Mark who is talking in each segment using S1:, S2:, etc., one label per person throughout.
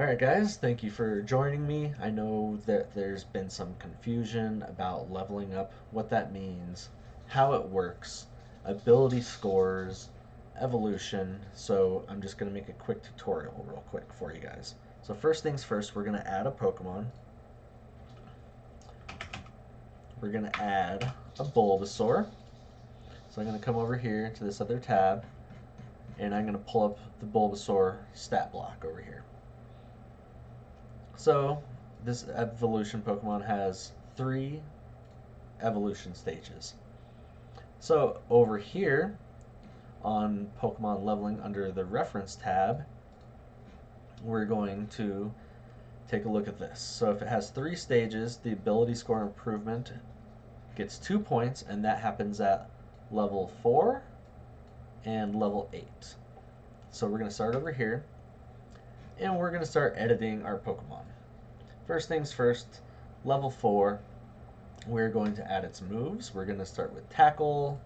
S1: Alright guys, thank you for joining me. I know that there's been some confusion about leveling up, what that means, how it works, ability scores, evolution, so I'm just going to make a quick tutorial real quick for you guys. So first things first, we're going to add a Pokemon. We're going to add a Bulbasaur. So I'm going to come over here to this other tab, and I'm going to pull up the Bulbasaur stat block over here. So this evolution Pokemon has 3 evolution stages. So over here on Pokemon leveling under the reference tab, we're going to take a look at this. So if it has 3 stages, the ability score improvement gets 2 points, and that happens at level 4 and level 8. So we're going to start over here, and we're going to start editing our Pokemon. First things first, level 4, we're going to add its moves. We're going to start with Tackle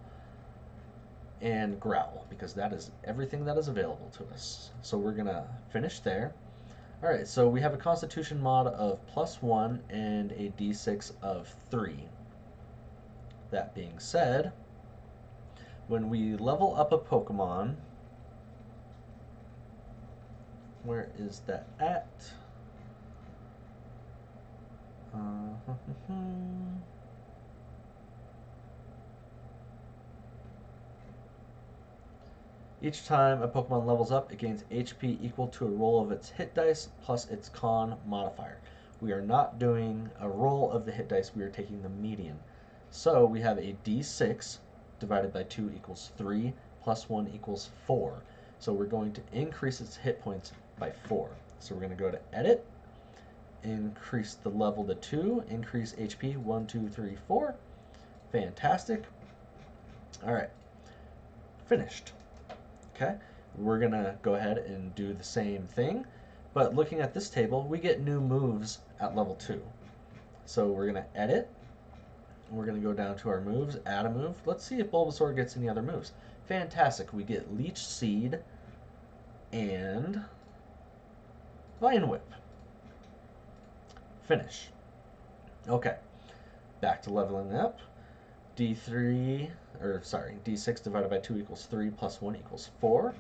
S1: and Growl, because that is everything that is available to us. So we're going to finish there. Alright, so we have a Constitution mod of +1 and a D6 of 3. That being said, when we level up a Pokemon, where is that at? Each time a Pokemon levels up, it gains HP equal to a roll of its hit dice plus its con modifier. We are not doing a roll of the hit dice, we are taking the median. So we have a D6 divided by 2 equals 3 plus 1 equals 4. So we're going to increase its hit points by 4. So we're going to go to Edit, increase the level to 2, increase HP 1, 2, 3, 4. Fantastic. Alright, finished. Okay, we're going to go ahead and do the same thing, but looking at this table, we get new moves at level 2. So we're going to edit, we're going to go down to our moves, add a move. Let's see if Bulbasaur gets any other moves. Fantastic, we get Leech Seed and Vine Whip. Finish. Okay, back to leveling up. D6 divided by 2 equals 3 plus 1 equals 4.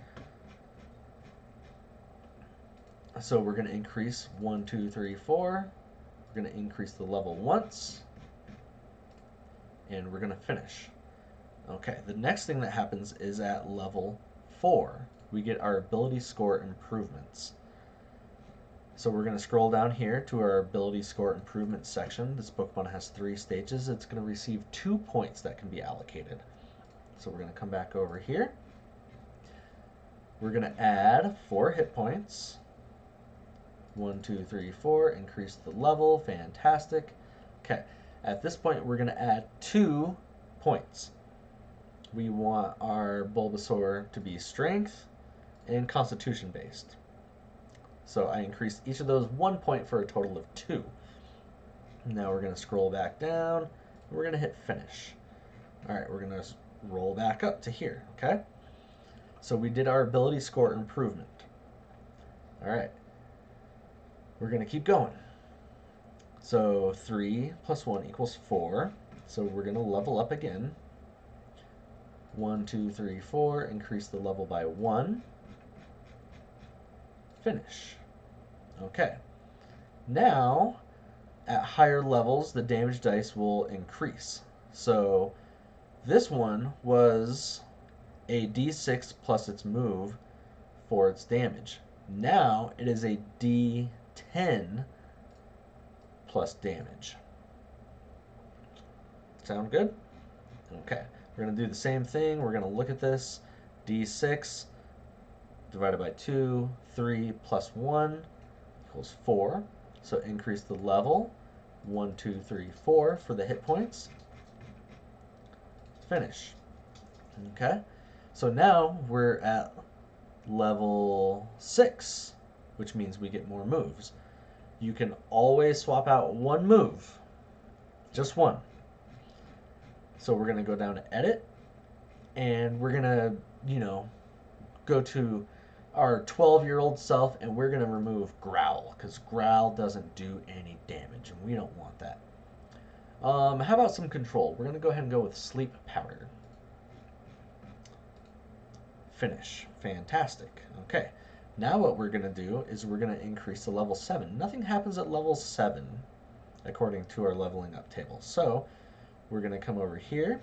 S1: So we're going to increase 1, 2, 3, 4. We're going to increase the level once, and we're going to finish. Okay, the next thing that happens is at level 4, we get our ability score improvements. So we're going to scroll down here to our ability score improvement section. This Pokemon has 3 stages. It's going to receive 2 points that can be allocated. So we're going to come back over here. We're going to add 4 hit points. 1, 2, 3, 4. Increase the level. Fantastic. Okay, at this point we're going to add 2 points. We want our Bulbasaur to be strength and constitution based. So I increased each of those 1 point for a total of 2. Now we're going to scroll back down, and we're going to hit finish. Alright, we're going to roll back up to here, okay? So we did our ability score improvement. Alright, we're going to keep going. So 3 plus 1 equals 4. So we're going to level up again. 1, 2, 3, 4, increase the level by 1. Finish. Okay. Now, at higher levels, the damage dice will increase. So this one was a D6 plus its move for its damage. Now it is a D10 plus damage. Sound good? Okay. We're going to do the same thing. We're going to look at this. D6 divided by 2, 3 plus 1 equals 4. So increase the level. 1, 2, 3, 4 for the hit points. Finish. Okay. So now we're at level 6, which means we get more moves. You can always swap out one move. Just one. So we're going to go down to edit, and we're going to, go to our 12-year-old self, and we're going to remove Growl, because Growl doesn't do any damage, and we don't want that. How about some control? We're going to go ahead and go with Sleep Powder. Finish. Fantastic. Okay. Now what we're going to do is we're going to increase to level 7. Nothing happens at level 7 according to our leveling up table. So we're going to come over here.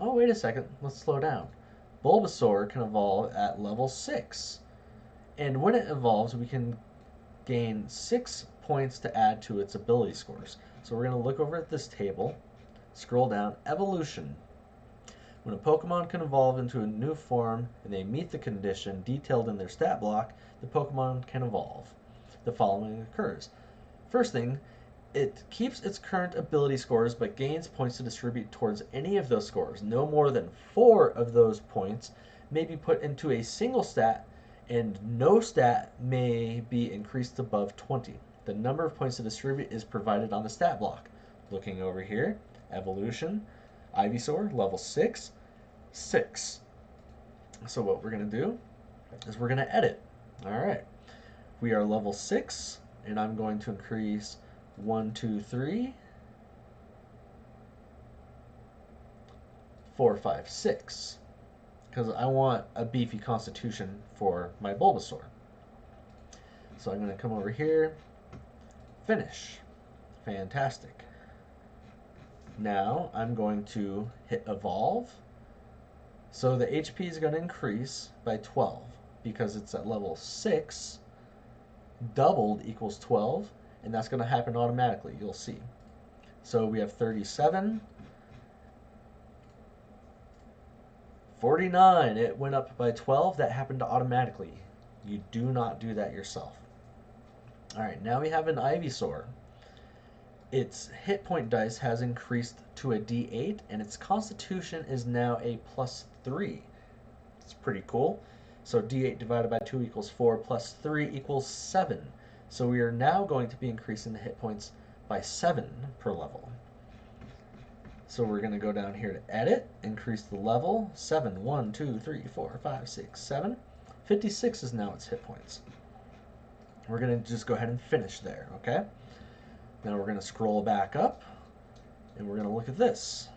S1: Oh, wait a second. Let's slow down. Bulbasaur can evolve at level 6. And when it evolves, we can gain 6 points to add to its ability scores. So we're going to look over at this table, scroll down, Evolution. When a Pokemon can evolve into a new form and they meet the condition detailed in their stat block, the Pokemon can evolve. The following occurs. First thing, it keeps its current ability scores but gains points to distribute towards any of those scores. No more than 4 of those points may be put into a single stat, and no stat may be increased above 20. The number of points to distribute is provided on the stat block. Looking over here, Evolution, Ivysaur, level 6, 6. So what we're going to do is we're going to edit. All right. We are level 6, and I'm going to increase 1, 2, 3, 4, 5, 6. Because I want a beefy constitution for my Bulbasaur. So I'm going to come over here, finish. Fantastic. Now I'm going to hit evolve. So the HP is going to increase by 12 because it's at level 6. Doubled equals 12, and that's going to happen automatically. You'll see. So we have 37. 49. It went up by 12. That happened automatically. You do not do that yourself. All right, now we have an Ivysaur. Its hit point dice has increased to a D8, and its constitution is now a +3. It's pretty cool. So D8 divided by 2 equals 4, plus 3 equals 7. So we are now going to be increasing the hit points by 7 per level. So we're going to go down here to edit, increase the level, 7, 1, 2, 3, 4, 5, 6, 7. 56 is now its hit points. We're going to just go ahead and finish there, okay? Now we're going to scroll back up, and we're going to look at this.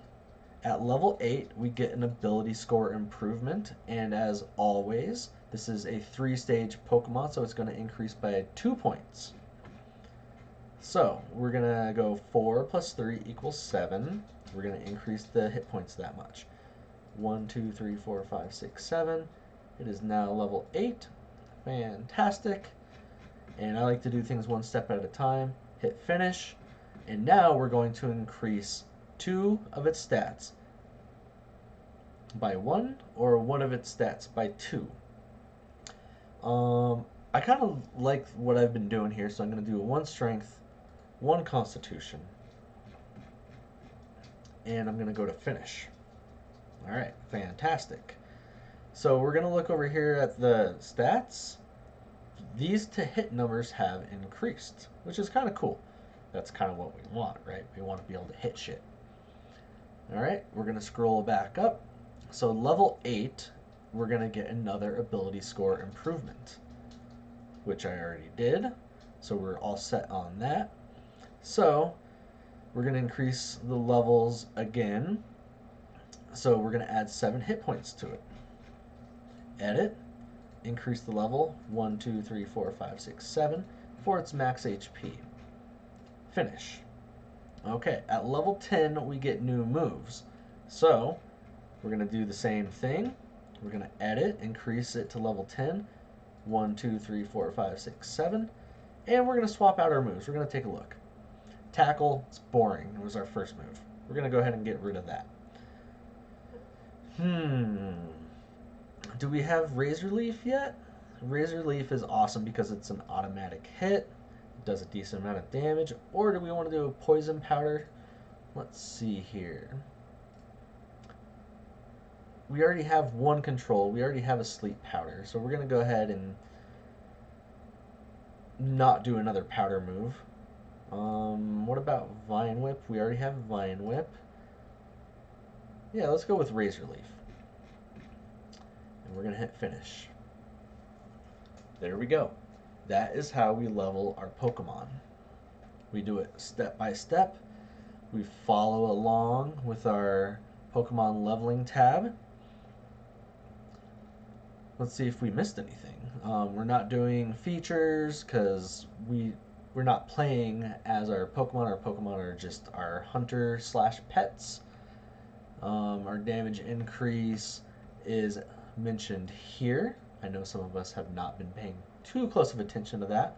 S1: At level 8, we get an ability score improvement, and as always, this is a 3-stage Pokemon, so it's going to increase by 2 points. So we're going to go 4 plus 3 equals 7. We're going to increase the hit points that much. 1, 2, 3, 4, 5, 6, 7. It is now level 8. Fantastic. And I like to do things one step at a time. Hit finish. And now we're going to increase 2 of its stats by 1, or 1 of its stats by 2. I kind of like what I've been doing here, so I'm going to do 1 strength, 1 constitution, and I'm going to go to finish. All right, fantastic. So we're going to look over here at the stats. These to hit numbers have increased, which is kind of cool. That's kind of what we want, right? We want to be able to hit shit. All right, we're going to scroll back up. So level 8, we're going to get another ability score improvement, which I already did. So we're all set on that. So we're going to increase the levels again. So we're going to add 7 hit points to it. Edit. Increase the level 1, 2, 3, 4, 5, 6, 7 for its max HP. Finish. Okay, at level 10 we get new moves. So we're going to do the same thing. We're going to edit, increase it to level 10. 1, 2, 3, 4, 5, 6, 7. And we're going to swap out our moves. We're going to take a look. Tackle, it's boring. It was our first move. We're going to go ahead and get rid of that. Do we have Razor Leaf yet? Razor Leaf is awesome because it's an automatic hit. It does a decent amount of damage. Or do we want to do a Poison Powder? Let's see here. We already have 1 control. We already have a Sleep Powder. So we're going to go ahead and not do another powder move. What about Vine Whip? We already have Vine Whip. Yeah, let's go with Razor Leaf. and we're going to hit finish. There we go. That is how we level our Pokemon. We do it step by step. We follow along with our Pokemon leveling tab. Let's see if we missed anything. We're not doing features because we're not playing as our Pokemon. Our Pokemon are just our hunter slash pets. Our damage increase is mentioned here. I know some of us have not been paying too close of attention to that,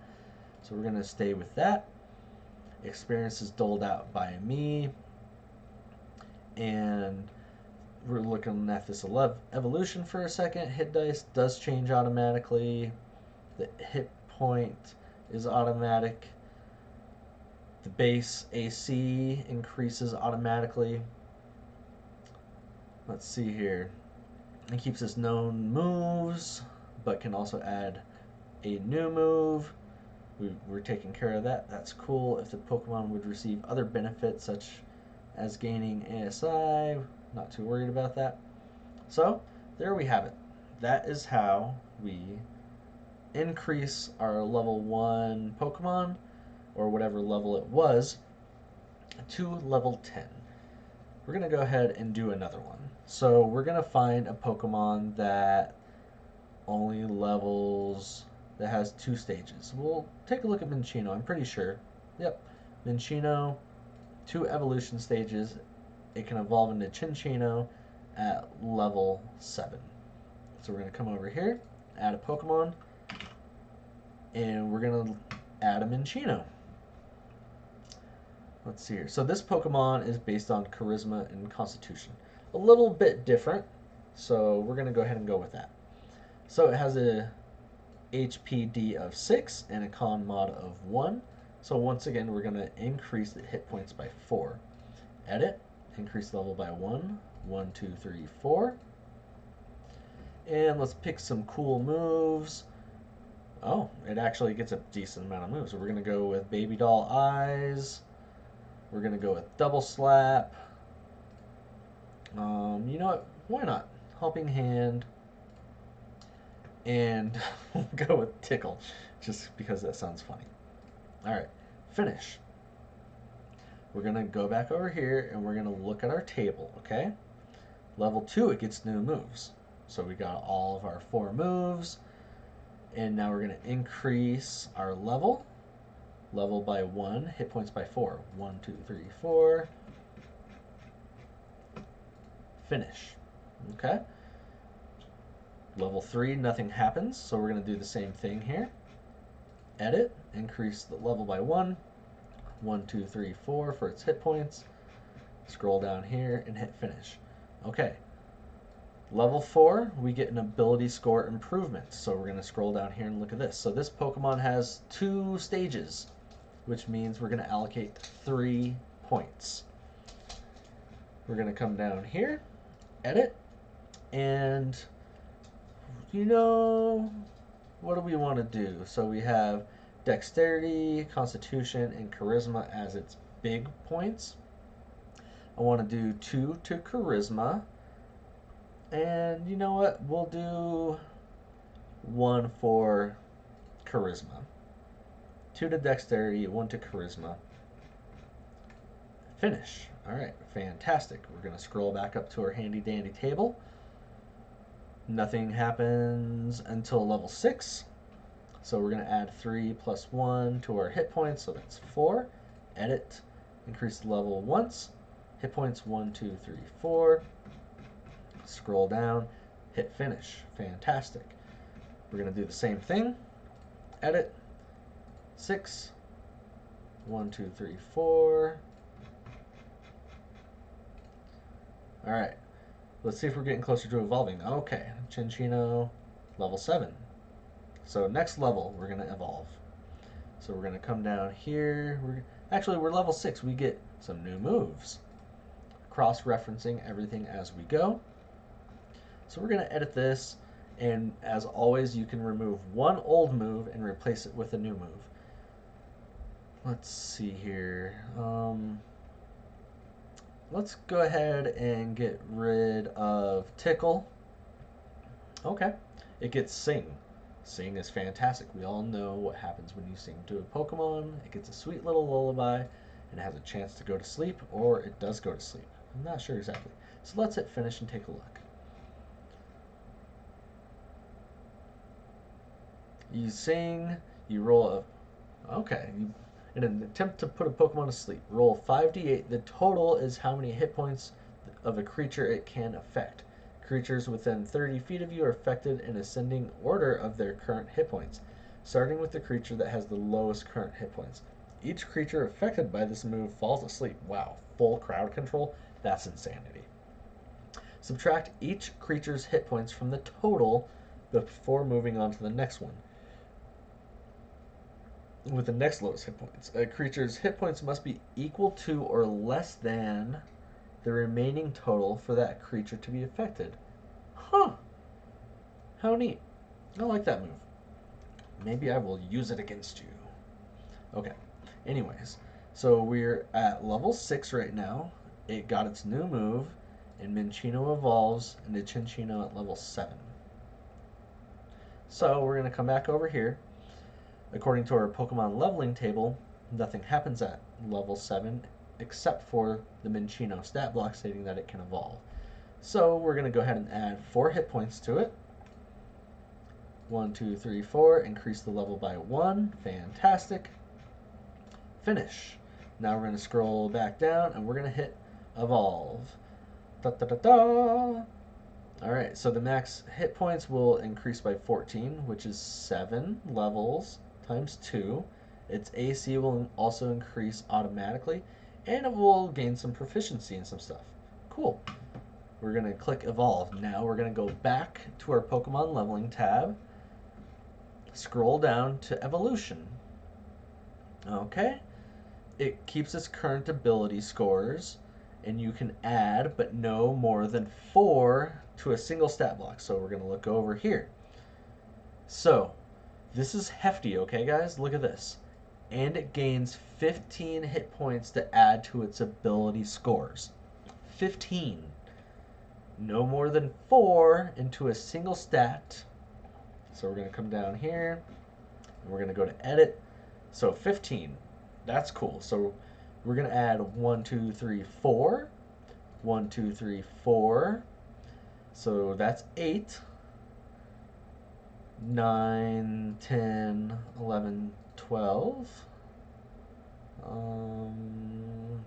S1: so we're going to stay with that. Experience is doled out by me, and we're looking at this evolution for a second. Hit dice does change automatically. The hit point is automatic. The base AC increases automatically. Let's see here. It keeps its known moves, but can also add a new move. We're taking care of that. That's cool. If the Pokemon would receive other benefits, such as gaining ASI, not too worried about that. So, there we have it. That is how we increase our level 1 Pokemon, or whatever level it was, to level 10. We're going to go ahead and do another one. So we're going to find a Pokemon that only levels, that has 2 stages. We'll take a look at Minccino. I'm pretty sure. Yep. Minccino, 2 evolution stages. It can evolve into Cinccino at level 7. So we're going to come over here, add a Pokemon, and we're going to add a Minccino. Let's see here. So this Pokemon is based on Charisma and Constitution. A little bit different, so we're going to go ahead and go with that. So it has a HPD of 6 and a Con mod of 1. So once again, we're going to increase the hit points by 4. Edit, increase level by 1. 1, 2, 3, 4. And let's pick some cool moves. Oh, it actually gets a decent amount of moves. So we're going to go with Baby Doll Eyes. We're going to go with Double Slap. You know what? Why not? Helping Hand. And we'll go with Tickle, just because that sounds funny. Alright, finish. We're going to go back over here, and we're going to look at our table, okay? Level 2, it gets new moves. So we got all of our 4 moves. And now we're going to increase our level. Level by 1, hit points by 4. 1, 2, 3, 4. Finish. Okay. Level 3, nothing happens, so we're going to do the same thing here. Edit, increase the level by 1. 1, 2, 3, 4 for its hit points. Scroll down here and hit finish. Okay. Level 4, we get an ability score improvement. So we're going to scroll down here and look at this. So this Pokemon has 2 stages, which means we're going to allocate 3 points. We're going to come down here, edit, and you know, what do we want to do? So we have Dexterity, Constitution, and Charisma as its big points. I want to do 2 to Charisma. And you know what? We'll do 1 for Charisma. 2 to Dexterity, 1 to Charisma. Finish. Alright, fantastic. We're going to scroll back up to our handy dandy table. Nothing happens until level 6. So we're going to add 3 plus 1 to our hit points, so that's 4. Edit. Increase the level once. Hit points 1, 2, 3, 4. Scroll down. Hit finish. Fantastic. We're going to do the same thing. Edit. 6. 1, 2, 3, 4. Alright. Let's see if we're getting closer to evolving. Okay. Cinccino, level 7. So next level, we're going to evolve. So we're going to come down here. Actually, we're level 6. We get some new moves. Cross-referencing everything as we go. So we're going to edit this. And as always, you can remove one old move and replace it with a new move. Let's see here. Let's go ahead and get rid of Tickle. Okay. It gets sing. Sing is fantastic. We all know what happens when you sing to a Pokemon. It gets a sweet little lullaby and has a chance to go to sleep, or it does go to sleep. I'm not sure exactly. So let's hit finish and take a look. You sing, you roll a. Okay. In an attempt to put a Pokemon to sleep, roll 5d8. The total is how many hit points of a creature it can affect. Creatures within 30 feet of you are affected in ascending order of their current hit points, starting with the creature that has the lowest current hit points. Each creature affected by this move falls asleep. Wow, full crowd control? That's insanity. Subtract each creature's hit points from the total before moving on to the next one, with the next lowest hit points. A creature's hit points must be equal to or less than the remaining total for that creature to be affected. Huh. How neat. I like that move. Maybe I will use it against you. Okay. Anyways, so we're at level 6 right now. It got its new move, and Minccino evolves into Cinccino at level 7. So we're going to come back over here. According to our Pokemon leveling table, nothing happens at level 7 except for the Minccino stat block stating that it can evolve. So we're going to go ahead and add 4 hit points to it. 1, 2, 3, 4. Increase the level by 1. Fantastic. Finish. Now we're going to scroll back down and we're going to hit evolve. Da, da, da, da. Alright, so the max hit points will increase by 14, which is 7 levels times 2. Its AC will also increase automatically, and it will gain some proficiency in some stuff. Cool. We're going to click evolve. Now we're going to go back to our Pokemon leveling tab, scroll down to evolution. Okay. It keeps its current ability scores, and you can add but no more than 4 to a single stat block. So we're going to look over here. So this is hefty, okay guys? Look at this. And it gains 15 hit points to add to its ability scores. 15. No more than 4 into a single stat. So we're going to come down here, and we're going to go to edit. So 15. That's cool. So we're going to add 1, 2, 3, 4. 1, 2, 3, 4. So that's 8. 9, 10, 11, 12.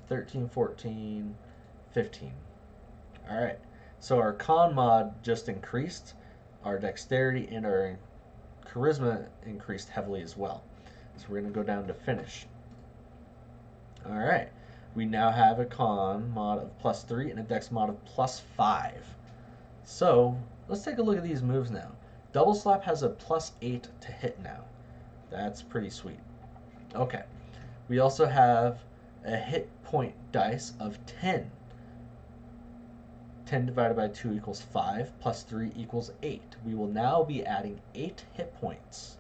S1: 13, 14, 15. Alright. So our con mod just increased. Our dexterity and our charisma increased heavily as well. So we're going to go down to finish. Alright, we now have a con mod of +3 and a dex mod of +5. So let's take a look at these moves now. Double Slap has a +8 to hit now. That's pretty sweet. Okay, we also have a hit point dice of 10. 10 divided by 2 equals 5, +3 equals 8. We will now be adding 8 hit points.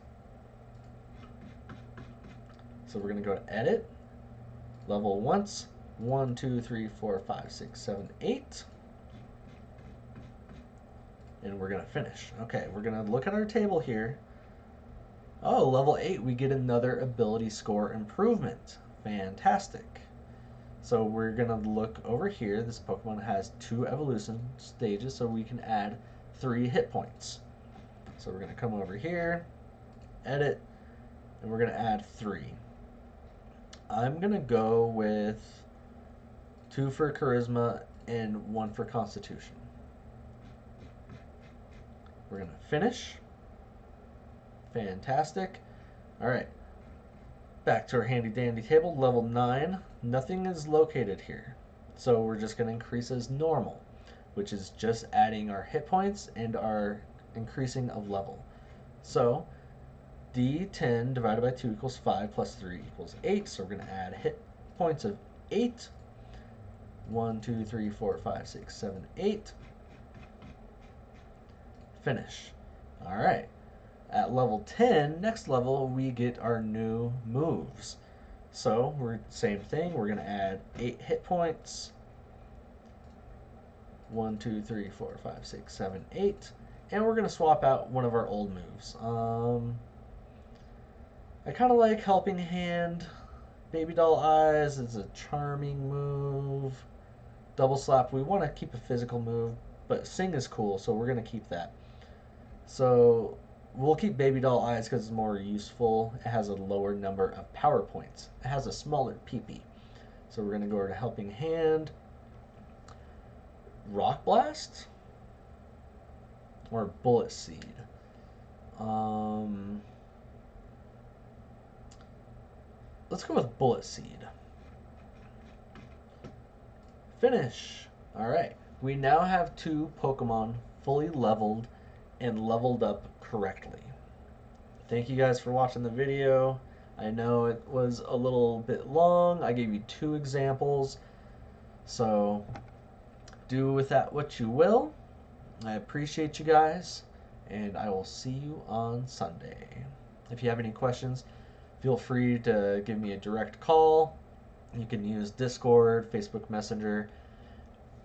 S1: So we're going to go to edit. Level once. 1, 2, 3, 4, 5, 6, 7, 8. And we're going to finish. Okay, we're going to look at our table here. Oh, level 8, we get another ability score improvement. Fantastic. So we're going to look over here. This Pokemon has 2 evolution stages, so we can add 3 hit points. So we're going to come over here, edit, and we're going to add 3. I'm going to go with 2 for charisma and 1 for constitution. We're going to finish. Fantastic. Alright. Back to our handy dandy table. Level 9. Nothing is located here. So we're just going to increase as normal, which is just adding our hit points and our increasing of level. So D10 divided by 2 equals 5 plus 3 equals 8. So we're going to add hit points of 8. 1, 2, 3, 4, 5, 6, 7, 8. Finish. Alright. At level 10, next level, we get our new moves. So we're same thing. We're going to add 8 hit points. 1, 2, 3, 4, 5, 6, 7, 8. And we're going to swap out one of our old moves. I kind of like Helping Hand. Baby Doll Eyes is a charming move. Double Slap, we want to keep a physical move, but Sing is cool, so we're going to keep that. So we'll keep Baby Doll Eyes because it's more useful. It has a lower number of power points. It has a smaller PP. So we're going to go over to Helping Hand. Rock Blast? Or Bullet Seed? Let's go with Bullet Seed. Finish. Alright. We now have 2 Pokemon fully leveled and leveled up correctly. Thank you guys for watching the video. I know it was a little bit long. I gave you 2 examples. So do with that what you will. I appreciate you guys, and I will see you on Sunday. If you have any questions, feel free to give me a direct call. You can use Discord, Facebook Messenger.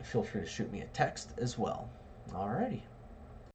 S1: Feel free to shoot me a text as well. Alrighty.